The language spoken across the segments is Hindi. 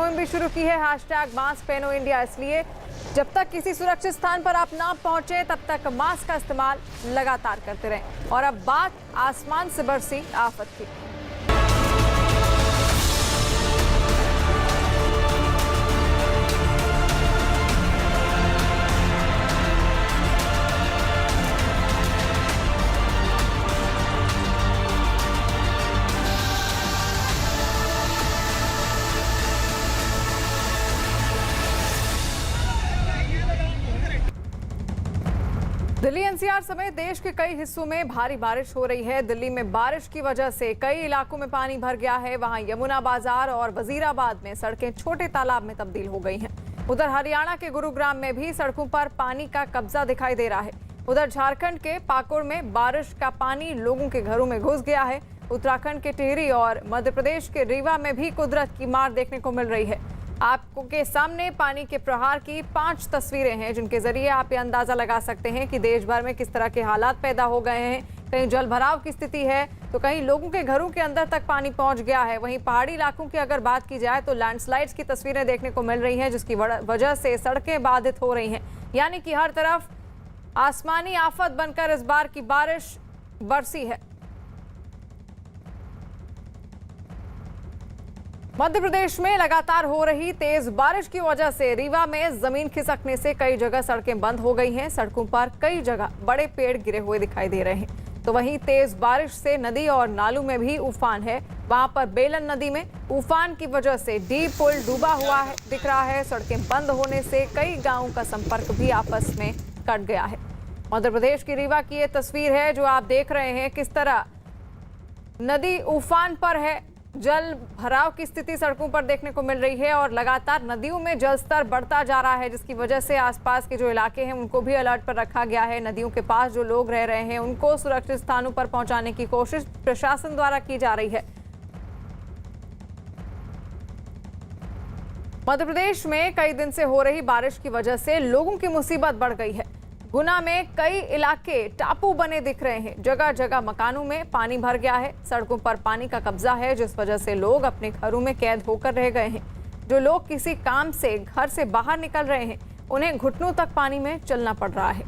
मुहिम भी शुरू की है #मास्क पहनो इंडिया। इसलिए जब तक किसी सुरक्षित स्थान पर आप ना पहुंचे तब तक मास्क का इस्तेमाल लगातार करते रहें। और अब बात आसमान से बरसी आफत की। दिल्ली एनसीआर समेत देश के कई हिस्सों में भारी बारिश हो रही है। दिल्ली में बारिश की वजह से कई इलाकों में पानी भर गया है। वहां यमुना बाजार और वजीराबाद में सड़कें छोटे तालाब में तब्दील हो गई हैं। उधर हरियाणा के गुरुग्राम में भी सड़कों पर पानी का कब्जा दिखाई दे रहा है। उधर झारखंड के पाकुड़ में बारिश का पानी लोगों के घरों में घुस गया है। उत्तराखंड के टिहरी और मध्य प्रदेश के रीवा में भी कुदरत की मार देखने को मिल रही है। आपको के सामने पानी के प्रहार की 5 तस्वीरें हैं, जिनके जरिए आप ये अंदाजा लगा सकते हैं कि देश भर में किस तरह के हालात पैदा हो गए हैं। कहीं जल भराव की स्थिति है तो कहीं लोगों के घरों के अंदर तक पानी पहुंच गया है। वहीं पहाड़ी इलाकों की अगर बात की जाए तो लैंडस्लाइड्स की तस्वीरें देखने को मिल रही हैं, जिसकी वजह से सड़कें बाधित हो रही हैं। यानी कि हर तरफ आसमानी आफत बनकर इस बार की बारिश बरसी है। मध्य प्रदेश में लगातार हो रही तेज बारिश की वजह से रीवा में जमीन खिसकने से कई जगह सड़कें बंद हो गई हैं। सड़कों पर कई जगह बड़े पेड़ गिरे हुए दिखाई दे रहे हैं। तो वहीं तेज बारिश से नदी और नालों में भी उफान है। वहां पर बेलन नदी में उफान की वजह से डी पुल डूबा हुआ दिख रहा है। सड़कें बंद होने से कई गांवों का संपर्क भी आपस में कट गया है। मध्य प्रदेश की रीवा की ये तस्वीर है जो आप देख रहे हैं, किस तरह नदी उफान पर है। जल भराव की स्थिति सड़कों पर देखने को मिल रही है और लगातार नदियों में जल स्तर बढ़ता जा रहा है, जिसकी वजह से आसपास के जो इलाके हैं उनको भी अलर्ट पर रखा गया है। नदियों के पास जो लोग रह रहे हैं उनको सुरक्षित स्थानों पर पहुंचाने की कोशिश प्रशासन द्वारा की जा रही है। मध्य प्रदेश में कई दिन से हो रही बारिश की वजह से लोगों की मुसीबत बढ़ गई है। गुना में कई इलाके टापू बने दिख रहे हैं। जगह जगह मकानों में पानी भर गया है। सड़कों पर पानी का कब्जा है, जिस वजह से लोग अपने घरों में कैद होकर रह गए हैं। जो लोग किसी काम से घर से बाहर निकल रहे हैं उन्हें घुटनों तक पानी में चलना पड़ रहा है।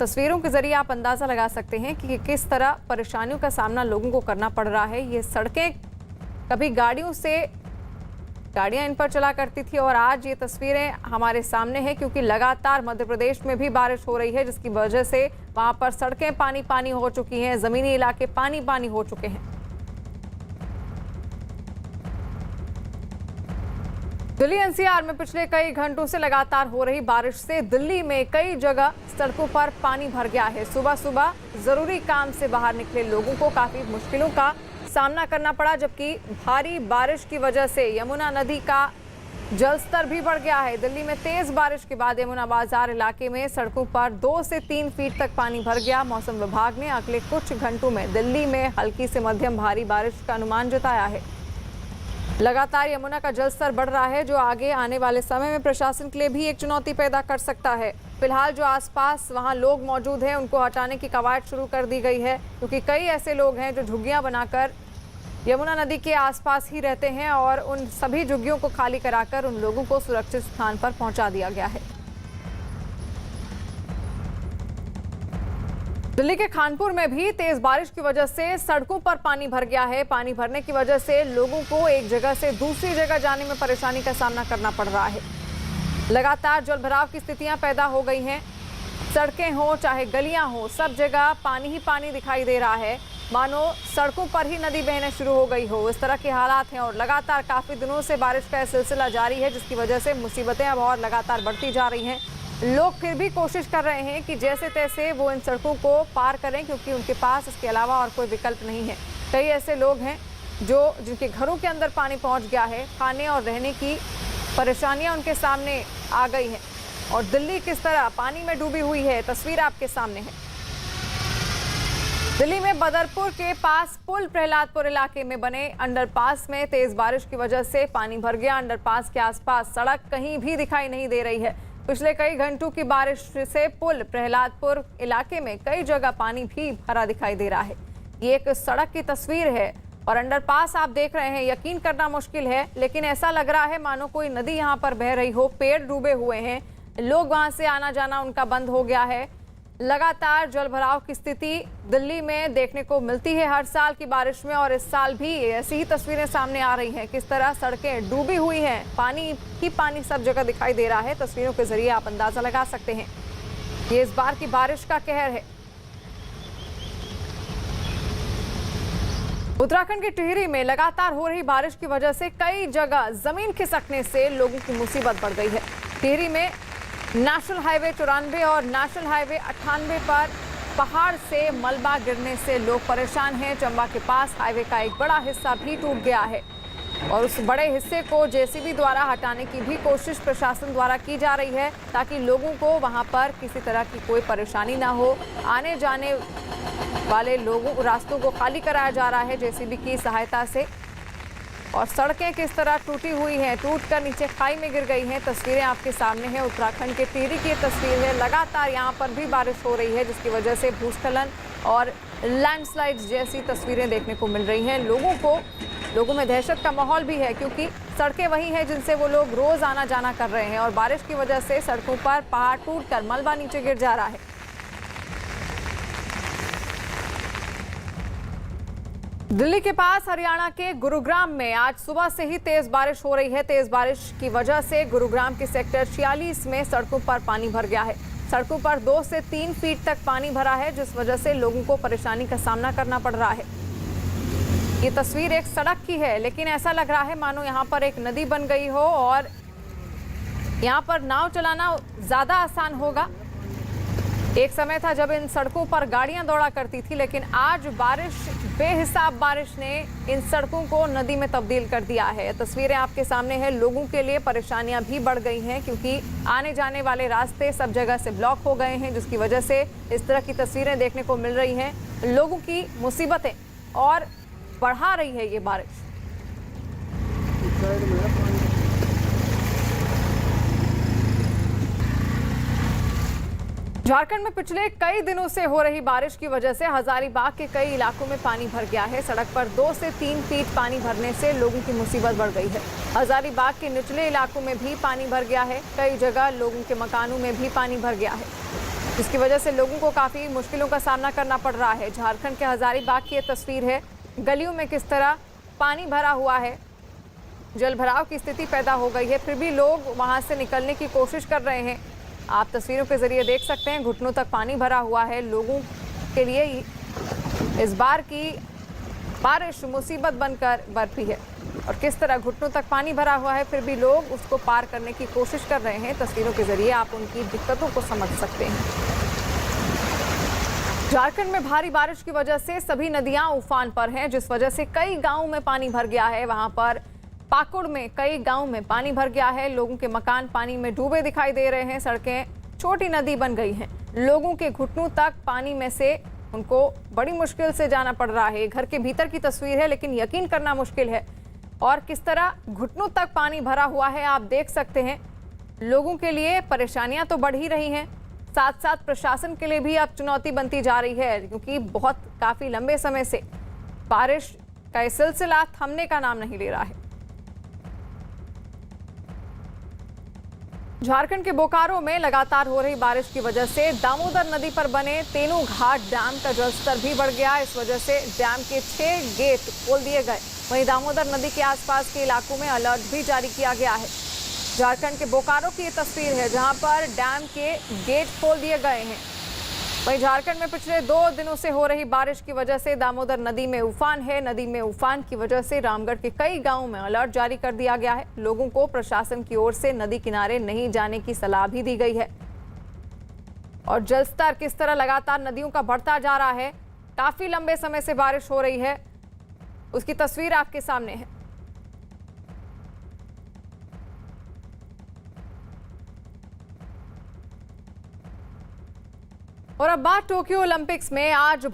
तस्वीरों के जरिए आप अंदाजा लगा सकते हैं कि किस तरह परेशानियों का सामना लोगों को करना पड़ रहा है। ये सड़कें कभी गाड़ियां इन पर चला करती थी और आज ये तस्वीरें हमारे सामने हैं, क्योंकि लगातार मध्य प्रदेश में भी बारिश हो रही है, जिसकी वजह से वहां पर सड़कें पानी पानी हो चुकी हैं। जमीनी इलाके पानी पानी हो चुके हैं। दिल्ली एनसीआर में पिछले कई घंटों से लगातार हो रही बारिश से दिल्ली में कई जगह सड़कों पर पानी भर गया है। सुबह सुबह जरूरी काम से बाहर निकले लोगों को काफी मुश्किलों का सामना करना पड़ा, जबकि भारी बारिश की वजह से यमुना नदी का जलस्तर भी बढ़ गया है। दिल्ली में तेज बारिश के बाद यमुना बाजार इलाके में सड़कों पर 2 से 3 फीट तक पानी भर गया। मौसम विभाग ने अगले कुछ घंटों में दिल्ली में हल्की से मध्यम भारी बारिश का अनुमान जताया है। लगातार यमुना का जलस्तर बढ़ रहा है, जो आगे आने वाले समय में प्रशासन के लिए भी एक चुनौती पैदा कर सकता है। फिलहाल जो आसपास वहां लोग मौजूद हैं उनको हटाने की कवायद शुरू कर दी गई है, क्योंकि कई ऐसे लोग हैं जो झुग्गियां बनाकर यमुना नदी के आसपास ही रहते हैं और उन सभी झुग्गियों को खाली कराकर उन लोगों को सुरक्षित स्थान पर पहुंचा दिया गया है। दिल्ली के खानपुर में भी तेज बारिश की वजह से सड़कों पर पानी भर गया है। पानी भरने की वजह से लोगों को एक जगह से दूसरी जगह जाने में परेशानी का सामना करना पड़ रहा है। लगातार जलभराव की स्थितियां पैदा हो गई हैं। सड़कें हो चाहे गलियां हो, सब जगह पानी ही पानी दिखाई दे रहा है, मानो सड़कों पर ही नदी बहने शुरू हो गई हो। इस तरह के हालात हैं और लगातार काफी दिनों से बारिश का सिलसिला जारी है, जिसकी वजह से मुसीबतें अब और लगातार बढ़ती जा रही हैं। लोग फिर भी कोशिश कर रहे हैं कि जैसे तैसे वो इन सड़कों को पार करें, क्योंकि उनके पास इसके अलावा और कोई विकल्प नहीं है। कई ऐसे लोग हैं जिनके घरों के अंदर पानी पहुंच गया है। खाने और रहने की परेशानियां उनके सामने आ गई हैं और दिल्ली किस तरह पानी में डूबी हुई है, तस्वीर आपके सामने है। दिल्ली में बदरपुर के पास पुल प्रहलादपुर इलाके में बने अंडरपास में तेज बारिश की वजह से पानी भर गया। अंडरपास के आसपास सड़क कहीं भी दिखाई नहीं दे रही है। पिछले कई घंटों की बारिश से पुल प्रहलादपुर इलाके में कई जगह पानी भी भरा दिखाई दे रहा है। ये एक सड़क की तस्वीर है और अंडरपास आप देख रहे हैं, यकीन करना मुश्किल है, लेकिन ऐसा लग रहा है मानो कोई नदी यहाँ पर बह रही हो। पेड़ डूबे हुए हैं, लोग वहां से आना जाना उनका बंद हो गया है। लगातार जलभराव की स्थिति दिल्ली में देखने को मिलती है हर साल की बारिश में, और इस साल भी ऐसी ही तस्वीरें सामने आ रही हैं। किस तरह सड़कें डूबी हुई हैं, पानी ही पानी सब जगह दिखाई दे रहा है। तस्वीरों के जरिए आप अंदाजा लगा सकते हैं ये इस बार की बारिश का कहर है। उत्तराखंड के टिहरी में लगातार हो रही बारिश की वजह से कई जगह जमीन खिसकने से लोगों की मुसीबत बढ़ गई है। टिहरी में नेशनल हाईवे 94 और नेशनल हाईवे 98 पर पहाड़ से मलबा गिरने से लोग परेशान हैं। चंबा के पास हाईवे का एक बड़ा हिस्सा भी टूट गया है और उस बड़े हिस्से को जेसीबी द्वारा हटाने की भी कोशिश प्रशासन द्वारा की जा रही है, ताकि लोगों को वहां पर किसी तरह की कोई परेशानी ना हो। आने जाने वाले लोगों रास्तों को खाली कराया जा रहा है जेसीबी की सहायता से। और सड़कें किस तरह टूटी हुई हैं, टूटकर नीचे खाई में गिर गई हैं। तस्वीरें आपके सामने हैं, उत्तराखंड के टिहरी की तस्वीर है। लगातार यहां पर भी बारिश हो रही है, जिसकी वजह से भूस्खलन और लैंडस्लाइड्स जैसी तस्वीरें देखने को मिल रही हैं। लोगों में दहशत का माहौल भी है, क्योंकि सड़कें वही हैं जिनसे वो लोग रोज आना जाना कर रहे हैं और बारिश की वजह से सड़कों पर पहाड़ टूटकर मलबा नीचे गिर जा रहा है। दिल्ली के पास हरियाणा के गुरुग्राम में आज सुबह से ही तेज बारिश हो रही है। तेज बारिश की वजह से गुरुग्राम के सेक्टर 46 में सड़कों पर पानी भर गया है। सड़कों पर 2 से 3 फीट तक पानी भरा है, जिस वजह से लोगों को परेशानी का सामना करना पड़ रहा है। ये तस्वीर एक सड़क की है, लेकिन ऐसा लग रहा है मानो यहाँ पर एक नदी बन गई हो और यहाँ पर नाव चलाना ज्यादा आसान होगा। एक समय था जब इन सड़कों पर गाड़ियां दौड़ा करती थी, लेकिन आज बेहिसाब बारिश ने इन सड़कों को नदी में तब्दील कर दिया है। तस्वीरें आपके सामने हैं। लोगों के लिए परेशानियां भी बढ़ गई हैं, क्योंकि आने जाने वाले रास्ते सब जगह से ब्लॉक हो गए हैं, जिसकी वजह से इस तरह की तस्वीरें देखने को मिल रही हैं। लोगों की मुसीबतें और बढ़ा रही है ये बारिश। झारखंड में पिछले कई दिनों से हो रही बारिश की वजह से हजारीबाग के कई इलाकों में पानी भर गया है। सड़क पर 2 से 3 फीट पानी भरने से लोगों की मुसीबत बढ़ गई है। हजारीबाग के निचले इलाकों में भी पानी भर गया है। कई जगह लोगों के मकानों में भी पानी भर गया है, जिसकी वजह से लोगों को काफी मुश्किलों का सामना करना पड़ रहा है। झारखंड के हजारीबाग की ये तस्वीर है। गलियों में किस तरह पानी भरा हुआ है, जलभराव की स्थिति पैदा हो गई है, फिर भी लोग वहां से निकलने की कोशिश कर रहे हैं। आप तस्वीरों के जरिए देख सकते हैं, घुटनों तक पानी भरा हुआ है। लोगों के लिए इस बार की बारिश मुसीबत बनकर बरपी है और किस तरह घुटनों तक पानी भरा हुआ है, फिर भी लोग उसको पार करने की कोशिश कर रहे हैं। तस्वीरों के जरिए आप उनकी दिक्कतों को समझ सकते हैं। झारखंड में भारी बारिश की वजह से सभी नदियां उफान पर हैं, जिस वजह से कई गांवों में पानी भर गया है। वहां पर पाकुड़ में कई गांव में पानी भर गया है। लोगों के मकान पानी में डूबे दिखाई दे रहे हैं। सड़कें छोटी नदी बन गई हैं। लोगों के घुटनों तक पानी में से उनको बड़ी मुश्किल से जाना पड़ रहा है। घर के भीतर की तस्वीर है, लेकिन यकीन करना मुश्किल है। और किस तरह घुटनों तक पानी भरा हुआ है आप देख सकते हैं। लोगों के लिए परेशानियां तो बढ़ ही रही हैं, साथ साथ प्रशासन के लिए भी अब चुनौती बनती जा रही है, क्योंकि काफी लंबे समय से बारिश का यह सिलसिला थमने का नाम नहीं ले रहा है। झारखंड के बोकारो में लगातार हो रही बारिश की वजह से दामोदर नदी पर बने तेनू घाट डैम का जलस्तर भी बढ़ गया। इस वजह से डैम के 6 गेट खोल दिए गए। वहीं दामोदर नदी के आसपास के इलाकों में अलर्ट भी जारी किया गया है। झारखंड के बोकारो की ये तस्वीर है, जहां पर डैम के गेट खोल दिए गए हैं। वहीं झारखंड में पिछले 2 दिनों से हो रही बारिश की वजह से दामोदर नदी में उफान है। नदी में उफान की वजह से रामगढ़ के कई गांवों में अलर्ट जारी कर दिया गया है। लोगों को प्रशासन की ओर से नदी किनारे नहीं जाने की सलाह भी दी गई है। और जलस्तर किस तरह लगातार नदियों का बढ़ता जा रहा है, काफी लंबे समय से बारिश हो रही है, उसकी तस्वीर आपके सामने है। और अब बात टोक्यो ओलंपिक्स में आज